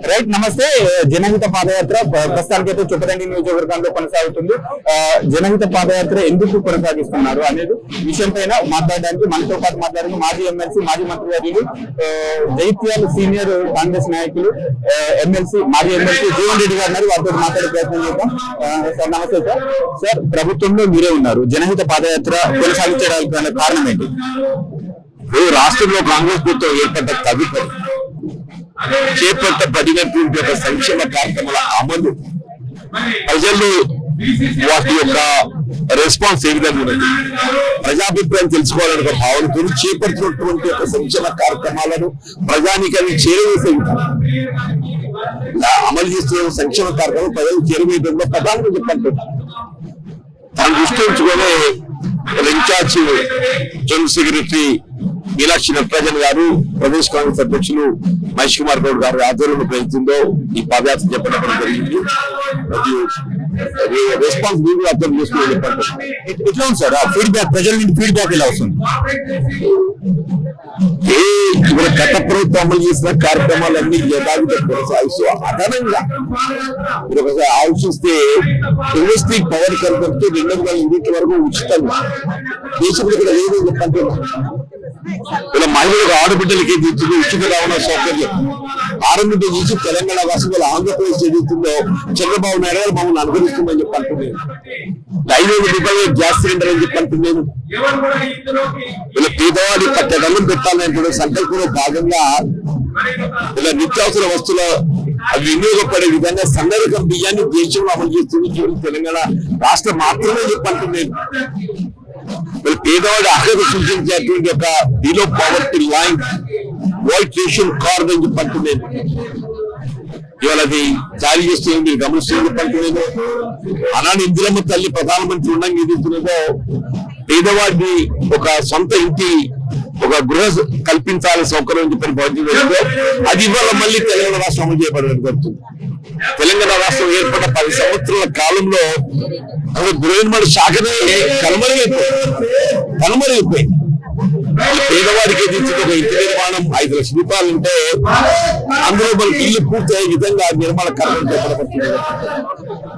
Right నమస్తే. జనహిత పాదయాత్ర ప్రస్తుతానికైతే చుప్పదండి నియోజకవర్గంలో కొనసాగుతుంది. జనహిత పాదయాత్ర ఎందుకు కొనసాగిస్తున్నారు అనేది విషయం పైన మాట్లాడడానికి మనతో పాటు మాట్లాడిన మాజీ ఎమ్మెల్సీ మాజీ మంత్రివర్యులు జైత్యాల సీనియర్ కాంగ్రెస్ నాయకులు మాజీ ఎమ్మెల్సీ జీవన్ రెడ్డి గారు ఉన్నారు. వారితో మాట్లాడే ప్రయత్నం చేద్దాం. సార్ నమస్తే. సార్ ప్రభుత్వంలో మీరే ఉన్నారు, జనహిత పాదయాత్ర కొనసాగించడానికి కారణం ఏంటి? రాష్ట్రంలో కాంగ్రెస్ ప్రభుత్వం ఏర్పడ్డ తదుపరి చేపట్టబడినటువంటి ఒక సంక్షేమ కార్యక్రమాల అమలు ప్రజల్లో వాటి యొక్క రెస్పాన్స్ ఏ విధంగా ఉన్నది, ప్రజాభిప్రాయం తెలుసుకోవాలనే ఒక భావనతో చేపడుతున్నటువంటి ఒక సంక్షేమ కార్యక్రమాలను ప్రజానికాన్ని చేరవేసే అమలు చేస్తున్న సంక్షేమ కార్యక్రమం ప్రజలు చేరవేయడంలో ప్రధానంగా చెప్పంటున్నారు. దాన్ని దృష్టి ఉంచుకొని in charge general secretary Meenakshi Natarajan గారు, ప్రదేశ్ కాంగ్రెస్ అధ్యక్షులు మహేష్ కుమార్ గౌడ్ గారు ఆధ్వర్యంలో ప్రయత్నంలో ఈ పాదయాత్ర చెప్పడం జరిగింది. రెస్పాన్స్ మీరు అర్థం చేసుకుని ఎట్లా ఉంది సార్ ఫీడ్బ్యాక్? ప్రజల నుండి ఫీడ్బ్యాక్ ఎలా వస్తుంది? ఇప్పుడు గత ప్రభుత్వం అమలు చేసిన కార్యక్రమాలన్నీ యథావిధంగా కొనసాగిస్తూ అదనంగా మీరు ఒకసారి ఆలోచిస్తే డొమెస్టిక్ పవర్ కల్పనతో 200 యూనిట్ల వరకు ఉచితంగా దేశంలో కూడా లేదు చెప్పండి. ఇలా మహిళలకు ఆడబిడ్డలకి ఎదుగుతుంది ఉచిత రవాణా సౌకర్యం ఆరంభించే నుంచి తెలంగాణ వాసులు ఆంధ్రప్రదేశ్ ఎదుగుతుందో చంద్రబాబు నాయుడు గారు మమ్మల్ని అనుకరిస్తుందని చెప్పి అంటున్నాను. 500 రూపాయలు గ్యాస్ సిలిండర్ అని చెప్పి అంటున్నాను. ఇలా పేదవాడి పట్టణం పెట్టాలనే సంకల్పంలో భాగంగా ఇలా నిత్యావసర వస్తువుల అవి వినియోగపడే విధంగా సందర్భం బియ్యాన్ని దేశంలో అమలు చేస్తుంది తెలంగాణ రాష్ట్రం మాత్రమే చెప్పంటున్నాను. పేదవాడి అర్హత సూచించేటువంటి ఒక below poverty line white ration card అని చెప్పంటున్నాను. ఇవాళ అది జారీ చేస్తే మీరు గమనిస్తుంది చెప్పంటున్నాను. అలానే ఇందిరమ్మ తల్లి ప్రధానమంత్రి ఉండగా ఏదైతున్నదో పేదవాడిని ఒక సొంత ఇంటి ఒక గృహ కల్పించాలని సౌకర్యం చెప్పని భావించడంతో అది ఇవాళ మళ్ళీ తెలంగాణ రాష్ట్రం అమలు చేయబడడం జరుగుతుంది. తెలంగాణ రాష్ట్రం ఏర్పడ్డ 10 సంవత్సరాల కాలంలో అసలు గృహ నిర్మాణ శాఖనే కనుమరుగైపోయింది. పేదవాడికి ఎదించిన ఒక ఇంటి నిర్మాణం 5 లక్షల రూపాయలు ఉంటే అందులో మనకి ఇల్లు పూర్తి అయ్యే విధంగా నిర్మాణ కార్యక్రమం చేపట్టబడుతుంది.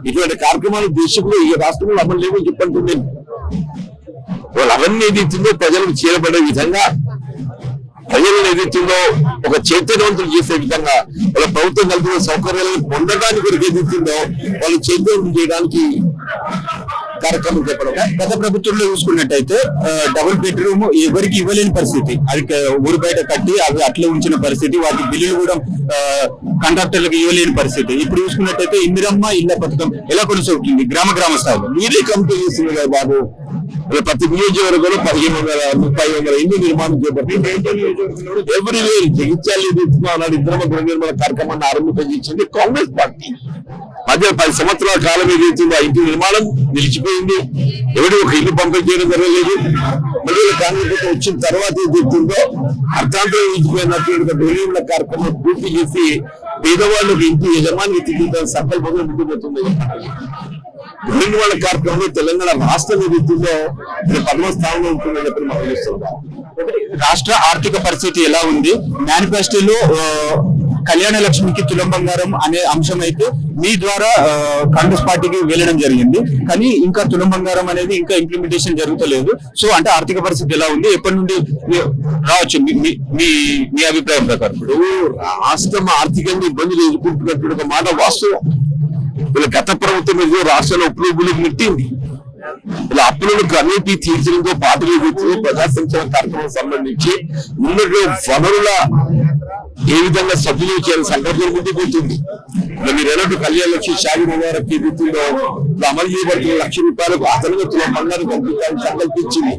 ఇటువంటి కార్యక్రమాలు దేశంలో ఈ రాష్ట్రంలో అమలు లేవని చెప్పంటుంది. వాళ్ళు అవన్నీ ఏదైతుందో ప్రజలకు చేరబడే విధంగా ప్రజలను ఏదైతుందో ఒక చైతన్యవంతులు చేసే విధంగా వాళ్ళ ప్రభుత్వం కల్పిన సౌకర్యాలను పొందడానికి కొరకు ఏదైతుందో వాళ్ళు చైతన్యం చేయడానికి కార్యక్రమం చెప్పడం. గత ప్రభుత్వంలో చూసుకున్నట్టయితే డబుల్ బెడ్రూమ్ ఎవరికి ఇవ్వలేని పరిస్థితి, అది ఊరు బయట కట్టి అవి అట్లా ఉంచిన పరిస్థితి, వాటి బిల్లులు కూడా కాంట్రాక్టర్లకు ఇవ్వలేని పరిస్థితి. ఇప్పుడు చూసుకున్నట్టయితే ఇందిరమ్మ ఇళ్ల పథకం ఎలా కొనసాగుతుంది గ్రామ స్థాయిలో? మీరే కంపెనీ చేస్తుంది కదా బాబు. ప్రతి నియోజకవర్గంలో 1500 ఇండ్లు నిర్మాణం చేపట్టింది. ఎవరి వేరు జగిత్యాల నాడు ఇందిరమ్మ గృహ నిర్మాణ కార్యక్రమాన్ని ఆరంభించింది కాంగ్రెస్ పార్టీ. మధ్య 10 సంవత్సరాల కాలం ఏదైతుందో ఆ ఇంటి నిర్మాణం నిలిచిపోయింది. ఎవరు ఒక ఇల్లు పంపిణీ చేయడం జరగలేదు. మళ్ళీ కాంగ్రెస్ వచ్చిన తర్వాత ఏదైతుందో అర్థాంతరం నిలిచిపోయినటువంటి గృహ నిర్మాణ కార్యక్రమం పూర్తి చేసి పేదవాళ్ళకి ఇంటి యజమాని తీర్చిన సంకల్పంగా ముందుకు పోతుంది. గృహ నిర్మాణ కార్యక్రమంలో తెలంగాణ రాష్ట్రం ఏదైతుందో 10వ స్థానంలో ఉంటుందని చెప్పి మనం తెలుస్తున్నాం. రాష్ట్ర ఆర్థిక పరిస్థితి ఎలా ఉంది? మేనిఫెస్టోలో కళ్యాణ లక్ష్మికి తులం బంగారం అనే అంశం అయితే మీ ద్వారా కాంగ్రెస్ పార్టీకి వెళ్ళడం జరిగింది, కానీ ఇంకా తులం బంగారం అనేది ఇంకా ఇంప్లిమెంటేషన్ జరుగుతలేదు. సో అంటే ఆర్థిక పరిస్థితి ఎలా ఉంది, ఎప్పటి నుండి రావచ్చు మీ అభిప్రాయం ప్రకారం? ఇప్పుడు రాష్ట్రం ఆర్థికంగా ఇబ్బందులు ఎదుర్కొంటున్నటువంటి ఒక మాట వాస్తవం. ఇలా గత ప్రభుత్వం మీద రాష్ట్రంలో అప్పులు మిట్టింది. ఇలా అప్పులను అన్నిటి తీర్చడంతో పాటలు ప్రజా సంక్షేమ కార్యక్రమం సంబంధించి ఉన్నటువంటి వనరుల ఏ విధంగా సద్వినియోగం చేయాలని సంకల్పం ముందుకు పోతుంది. మీరు ఎలాంటి కళ్యాణ లక్ష్మి షాది ముబారక్ ఏదైతుందో అమలు చేయబడుతున్న 1 లక్ష రూపాయలకు అదనంగా తులం బంగారం కల్పించాలని సంకల్పించింది.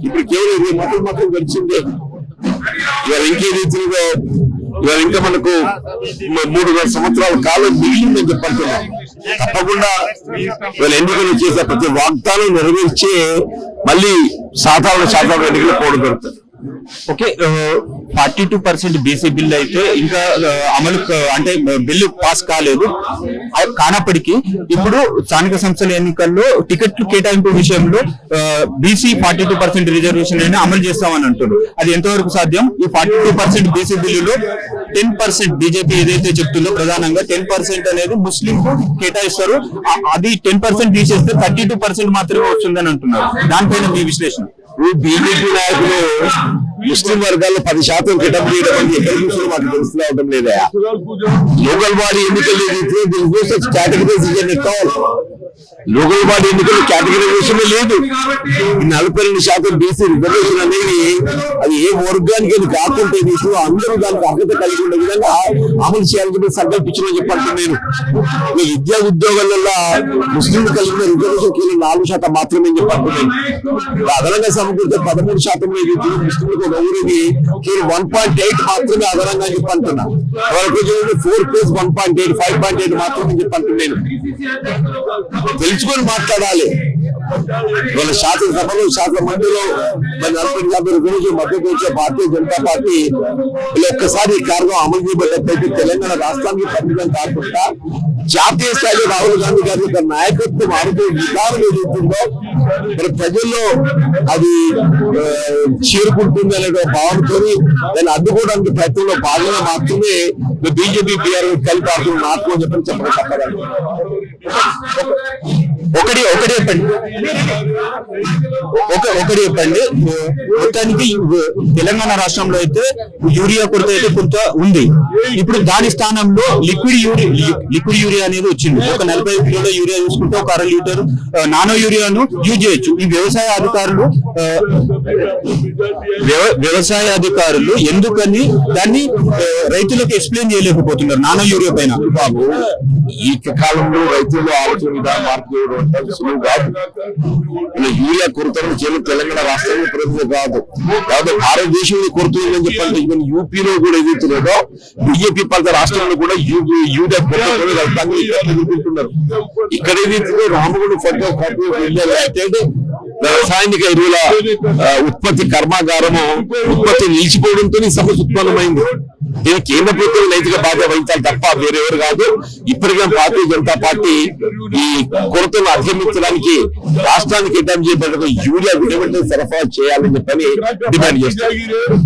ఇప్పుడు కేవలం 20 మాత్రం గడిచిందే. ఇవాళ ఇంకేదైతుందో ఇవాళ ఇంకా మనకు 3 సంవత్సరాల కాలం మిగిలిందని చెప్పంటున్నాం. తప్పకుండా వీళ్ళు ఎన్నికలు చేసే ప్రతి వాగ్దానం నెరవేర్చే మళ్ళీ సాధారణ ఎన్నికలు పోవడం జరుగుతుంది. ఓకే, 42% బీసీ బిల్ అయితే ఇంకా అమలు అంటే బిల్లు పాస్ కాలేదు. కానప్పటికీ ఇప్పుడు స్థానిక సంస్థల ఎన్నికల్లో టికెట్లు కేటాయింపు విషయంలో బీసీ 42% రిజర్వేషన్ అమలు చేస్తామని అంటున్నారు. అది ఎంతవరకు సాధ్యం? ఈ 42% బీసీ బిల్లులో 10% బీజేపీ ఏదైతే చెప్తుందో ప్రధానంగా 10% అనేది ముస్లిం కు కేటాయిస్తారు. అది 10% తీసేస్తే 32% మాత్రమే వస్తుందని అంటున్నారు. దానిపైన మీ విశ్లేషణ? బీజేపీ నాయకులు ముస్లిం వర్గాల్లో 10% కేటాయించడం అనేది ఎక్కడ చూసినా మాకు తెలుస్తూ అవడం లేదా? లోకల్ బాడీ ఎన్నికలు లోకల్ బాడీ ఎన్నికలు కేటగిరైజేషన్ లేదు. 42% బీసీ రిజర్వేషన్ అనేది అది ఏ వర్గానికి అది కాకుండా అందరూ దానికి అర్హత కలిగి ఉండే విధంగా అమలు చేయాలని సంకల్పించమని చెప్పండి. నేను విద్యా ఉద్యోగాలలో ముస్లింలు కలిగిన రిజర్వేషన్ కేవలం 4% మాత్రమే చెప్పంటున్నాను. అదనంగా సమకూరితే 13% ముస్లింలకు గౌరవి కేవలం 1.8 మాత్రమే అదనంగా చెప్పంటున్నా. వాళ్ళకి 4 + 1.8 5.8 మాత్రమే చెప్పంటున్నాను. తెలుసుకొని మాట్లాడాలి. వాళ్ళ శాసనసభలో శాసన మండలిలో 40% గురించి మద్దతు ఇచ్చే భారతీయ జనతా పార్టీ ఒక్కసారి ఈ కార్యక్రమం అమలు చేయబడ్డట్లయితే తెలంగాణ రాష్ట్రానికి పరిమితం కాకుండా జాతీయ స్థాయిలో రాహుల్ గాంధీ గారి యొక్క నాయకత్వం ఆడుతూ విధానం ఏదైతుందో మరి ప్రజల్లో అది చేరుకుంటుంది అనే భావనతో దాన్ని అడ్డుకోవడానికి ప్రయత్నంలో భాగంగా మాత్రమే బీజేపీ బీఆర్ఎస్ కలిపి ఆడుతున్న నాటకం అని చెప్పని చెప్పడం తప్పదండి. ఒకటి చెప్పండి. మొత్తానికి తెలంగాణ రాష్ట్రంలో అయితే యూరియా కొరత అయితే కొంత ఉంది. ఇప్పుడు దాని స్థానంలో లిక్విడ్ యూరియా అనేది వచ్చింది. ఒక 40 కిలోల యూరియా చూసుకుంటే ఒక 1/2 లీటర్ నానో యూరియాను యూజ్ చేయొచ్చు. ఈ వ్యవసాయ అధికారులు ఎందుకని దాన్ని రైతులకు ఎక్స్ప్లెయిన్ చేయలేకపోతున్నారు నానో యూరియా పైన? బాబు, ఈ కాలంలో రైతులు ఆలోచన విధానం మార్పు సులువు కాదు. యూరియా కొరతను కేవలం తెలంగాణ రాష్ట్రంలో ప్రజలు కాదు, భారతదేశంలో కొరతుందని చెప్పండి. ఈవెన్ యూపీలో కూడా ఎదుగుతున్నదో బీజేపీ పాలిత రాష్ట్రంలో కూడా యూరియా కొరతలు ఎదుర్కొంటున్నారు. ఇక్కడ ఏదైతుందో రామగుండ రసాయనిక ఎరువుల ఉత్పత్తి కర్మాగారము ఉత్పత్తి నిలిచిపోవడంతో ఈ సమస్య ఉత్పన్నమైంది. దీనికి కేంద్ర ప్రభుత్వం నైతిక బాధ్యత వహించాలి తప్ప వేరెవరు కాదు. ఇప్పటికే భారతీయ జనతా పార్టీ ఈ కొరతను అధిగమించడానికి రాష్ట్రానికి కేటాయింపు చేయబడిన యూరియా వెంటనే సరఫరా చేయాలని చెప్పని డిమాండ్ చేస్తారు.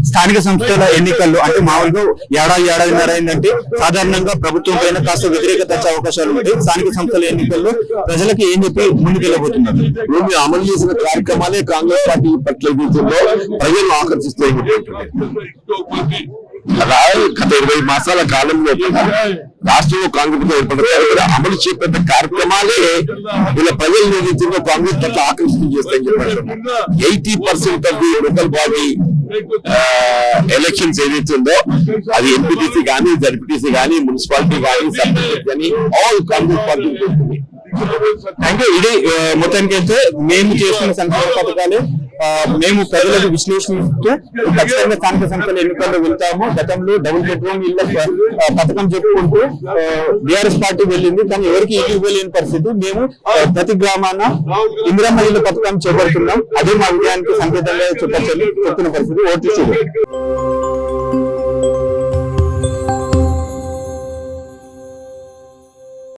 స్థానిక సంస్థల ఎన్నికల్లో అంటే మామూలుగా ఏడాదిన్నర అయిందంటే సాధారణంగా ప్రభుత్వం పైన కాస్త వ్యతిరేకత వచ్చే అవకాశాలు ఉంటాయి. స్థానిక సంస్థల ఎన్నికల్లో ప్రజలకు ఏం చెప్పి ముందుకెళ్ళబోతున్నారు? మేము అమలు చేసిన కార్యక్రమాలే కాంగ్రెస్ పార్టీ పట్ల ఎదుగుతుందో ప్రజలను ఆకర్షిస్తాయి. అలా గత 20 మాసాల కాలంలో రాష్ట్రంలో కాంగ్రెస్ ఏర్పడిన అమలు చేపట్టిన కార్యక్రమాలే వీళ్ళ ప్రజలు ఏదైతుందో కాంగ్రెస్ పట్ల ఆకర్షితం చేస్తాయని చెప్పారు. 80% of the local body elections ఏదైతుందో అది ఎంపీటీసీ కానీ జడ్పీటీసీ కానీ మున్సిపాలిటీ కానీ సర్పంచ్ కానీ ఆల్ కాంగ్రెస్ పార్టీ చేస్తుంది. అంటే ఇది మొత్తానికి అయితే మేము చేస్తున్న సంక్షేమ పథకాలే మేము ప్రజలకు విశ్లేషిస్తూ ఖచ్చితంగా స్థానిక సంస్థల ఎన్నికల్లో వెళ్తాము. గతంలో డబుల్ బెడ్రూమ్ ఇళ్ల పథకం చెప్పుకుంటూ బీఆర్ఎస్ పార్టీ వెళ్ళింది, కానీ ఎవరికి ఇవ్వలేని పరిస్థితి. మేము ప్రతి గ్రామాన ఇందిరమ్మ ఇళ్ల పథకం చేపడుతున్నాం. అదే మా విజయానికి సంకేతంగా చెప్పని చెప్తున్న పరిస్థితి. ఓట్లు